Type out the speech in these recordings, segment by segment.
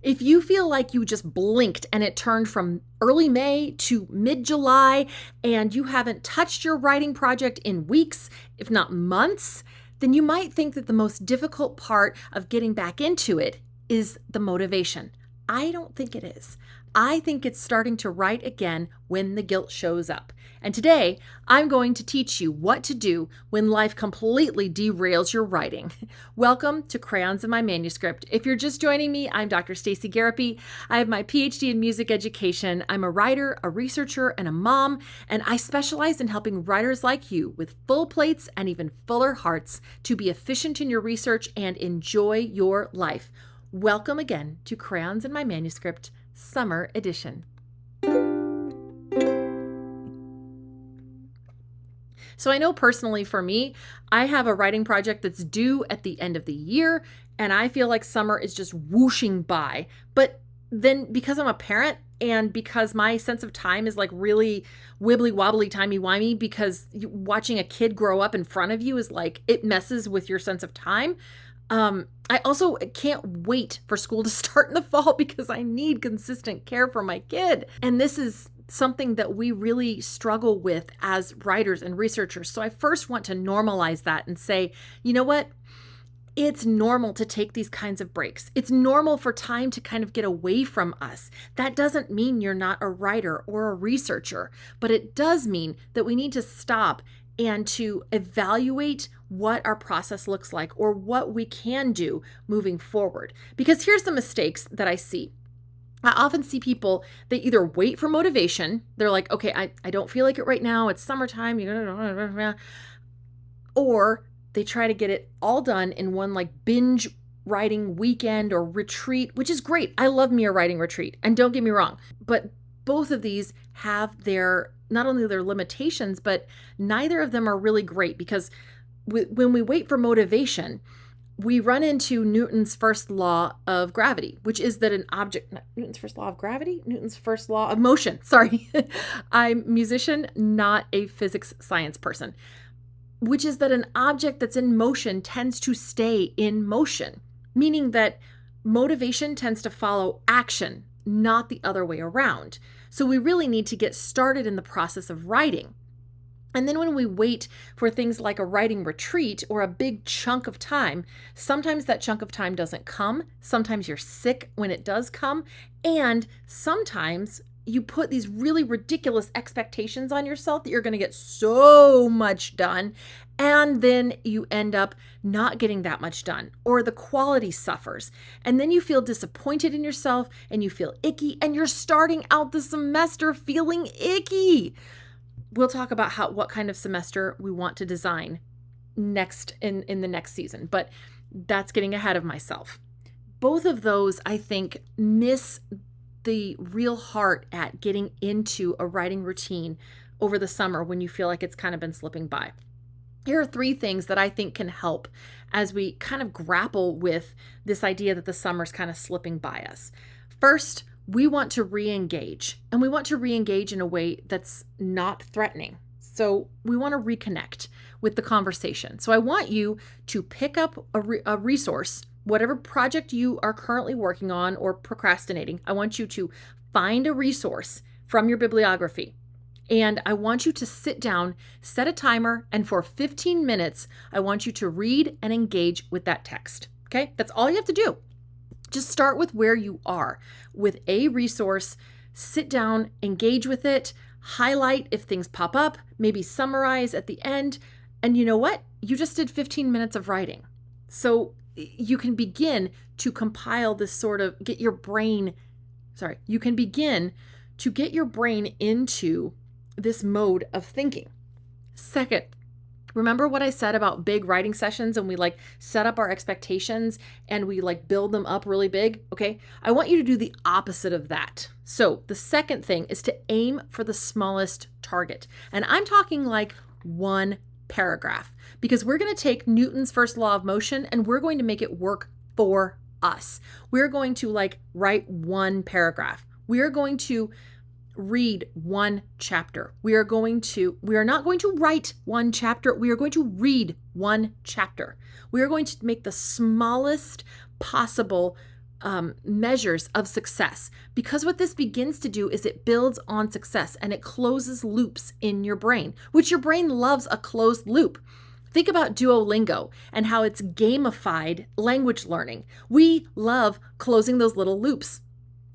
If you feel like you just blinked and it turned from early May to mid-July and you haven't touched your writing project in weeks, if not months, then you might think that the most difficult part of getting back into it is the motivation. I don't think it is. I think it's starting to write again when the guilt shows up. And today, I'm going to teach you what to do when life completely derails your writing. Welcome to Crayons in My Manuscript. If you're just joining me, I'm Dr. Stacey Garapi. I have my PhD in music education. I'm a writer, a researcher, and a mom, and I specialize in helping writers like you with full plates and even fuller hearts to be efficient in your research and enjoy your life. Welcome again to Crayons in My Manuscript, Summer Edition. So I know personally for me, I have a writing project that's due at the end of the year, and I feel like summer is just whooshing by. But then because I'm a parent and because my sense of time is like really wibbly wobbly, timey wimey, because watching a kid grow up in front of you is like, it messes with your sense of time. I also can't wait for school to start in the fall because I need consistent care for my kid. And this is something that we really struggle with as writers and researchers. So I first want to normalize that and say, you know what? It's normal to take these kinds of breaks. It's normal for time to kind of get away from us. That doesn't mean you're not a writer or a researcher, but it does mean that we need to stop and to evaluate what our process looks like or what we can do moving forward. Because here's the mistakes that I see. I often see people, they either wait for motivation. They're like, okay, I don't feel like it right now. It's summertime. Or they try to get it all done in one like binge writing weekend or retreat, which is great. I love me a writing retreat. And don't get me wrong, but both of these have not only their limitations, but neither of them are really great because when we wait for motivation, we run into Newton's first law of gravity, which is that an object, Newton's first law of gravity, Newton's first law of motion. Sorry, I'm a musician, not a physics science person, which is that an object that's in motion tends to stay in motion, meaning that motivation tends to follow action, not the other way around. So we really need to get started in the process of writing. And then when we wait for things like a writing retreat or a big chunk of time, sometimes that chunk of time doesn't come. Sometimes you're sick when it does come. And sometimes you put these really ridiculous expectations on yourself that you're going to get so much done. And then you end up not getting that much done, or the quality suffers. And then you feel disappointed in yourself and you feel icky, and you're starting out the semester feeling icky. We'll talk about what kind of semester we want to design next in the next season, but that's getting ahead of myself. Both of those, I think, miss the real heart at getting into a writing routine over the summer when you feel like it's kind of been slipping by. Here are 3 things that I think can help as we kind of grapple with this idea that the summer's kind of slipping by us. First, we want to re-engage, and we want to re-engage in a way that's not threatening. So we want to reconnect with the conversation. So I want you to pick up a resource, whatever project you are currently working on or procrastinating. I want you to find a resource from your bibliography. And I want you to sit down, set a timer, and for 15 minutes, I want you to read and engage with that text. Okay? That's all you have to do. Just start with where you are with a resource, sit down, engage with it, highlight if things pop up, maybe summarize at the end. And you know what? You just did 15 minutes of writing. So you can begin to compile this you can begin to get your brain into this mode of thinking. Second, remember what I said about big writing sessions and we like set up our expectations and we like build them up really big? Okay. I want you to do the opposite of that. So the second thing is to aim for the smallest target. And I'm talking like one paragraph, because we're going to take Newton's first law of motion and we're going to make it work for us. We're going to like write one paragraph. We are going to read one chapter. We are not going to write one chapter. We are going to read one chapter. We are going to make the smallest possible measures of success, because what this begins to do is it builds on success and it closes loops in your brain, which your brain loves a closed loop. Think about Duolingo and how it's gamified language learning. We love closing those little loops.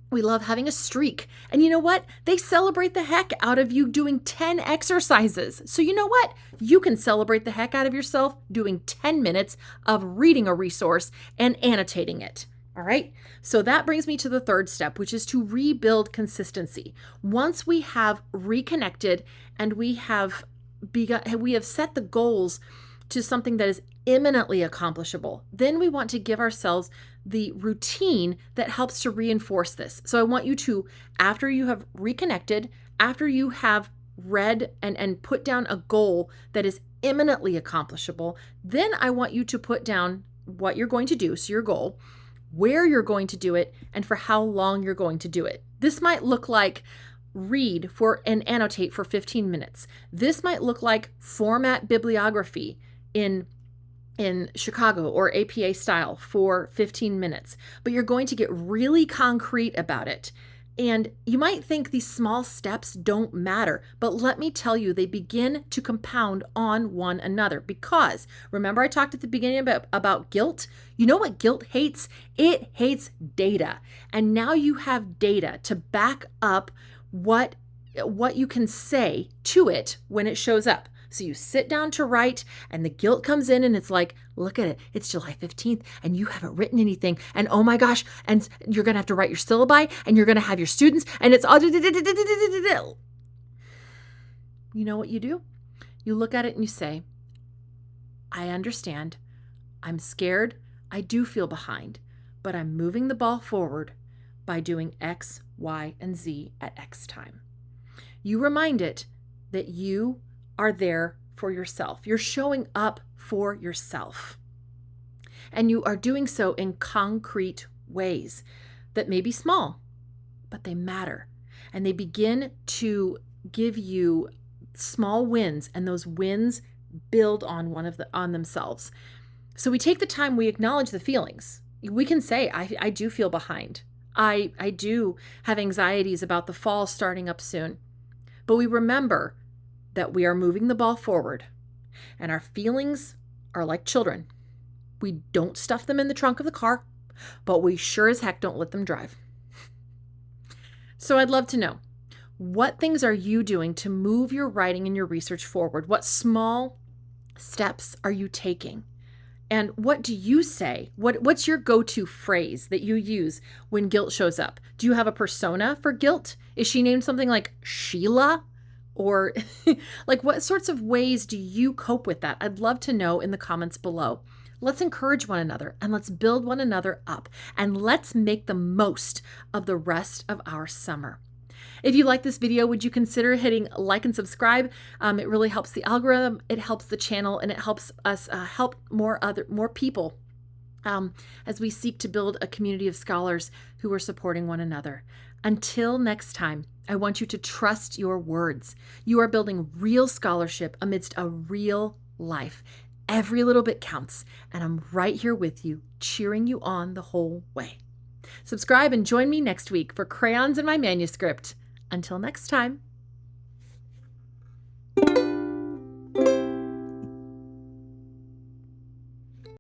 We love having a streak. And you know what? They celebrate the heck out of you doing 10 exercises. So you know what? You can celebrate the heck out of yourself doing 10 minutes of reading a resource and annotating it. All right. So that brings me to the third step, which is to rebuild consistency. Once we have reconnected and we have set the goals to something that is imminently accomplishable, then we want to give ourselves the routine that helps to reinforce this. So I want you to, after you have reconnected, after you have read and put down a goal that is imminently accomplishable, then I want you to put down what you're going to do, so your goal, where you're going to do it, and for how long you're going to do it. This might look like read for and annotate for 15 minutes. This might look like format bibliography in Chicago or APA style for 15 minutes, but you're going to get really concrete about it. And you might think these small steps don't matter, but let me tell you, they begin to compound on one another, because remember I talked at the beginning about guilt? You know what guilt hates? It hates data. And now you have data to back up what you can say to it when it shows up. So you sit down to write and the guilt comes in and it's like, look at it. It's July 15th and you haven't written anything. And oh my gosh, and you're going to have to write your syllabi and you're going to have your students and it's all. You know what you do? You look at it and you say, I understand. I'm scared. I do feel behind, but I'm moving the ball forward by doing X, Y, and Z at X time. You remind it that you are there for yourself. You're showing up for yourself. And you are doing so in concrete ways that may be small, but they matter. And they begin to give you small wins, and those wins build on on themselves. So we take the time, we acknowledge the feelings. We can say, I do feel behind. I do have anxieties about the fall starting up soon. But we remember that we are moving the ball forward, and our feelings are like children. We don't stuff them in the trunk of the car, but we sure as heck don't let them drive. So I'd love to know, what things are you doing to move your writing and your research forward? What small steps are you taking? And what do you say? What's your go-to phrase that you use when guilt shows up? Do you have a persona for guilt? Is she named something like Sheila? Or like, what sorts of ways do you cope with that? I'd love to know in the comments below. Let's encourage one another and let's build one another up, and let's make the most of the rest of our summer. If you like this video, would you consider hitting like and subscribe? It really helps the algorithm, it helps the channel, and it helps us help more people as we seek to build a community of scholars who are supporting one another. Until next time, I want you to trust your words. You are building real scholarship amidst a real life. Every little bit counts, and I'm right here with you, cheering you on the whole way. Subscribe and join me next week for Crayons in My Manuscript. Until next time.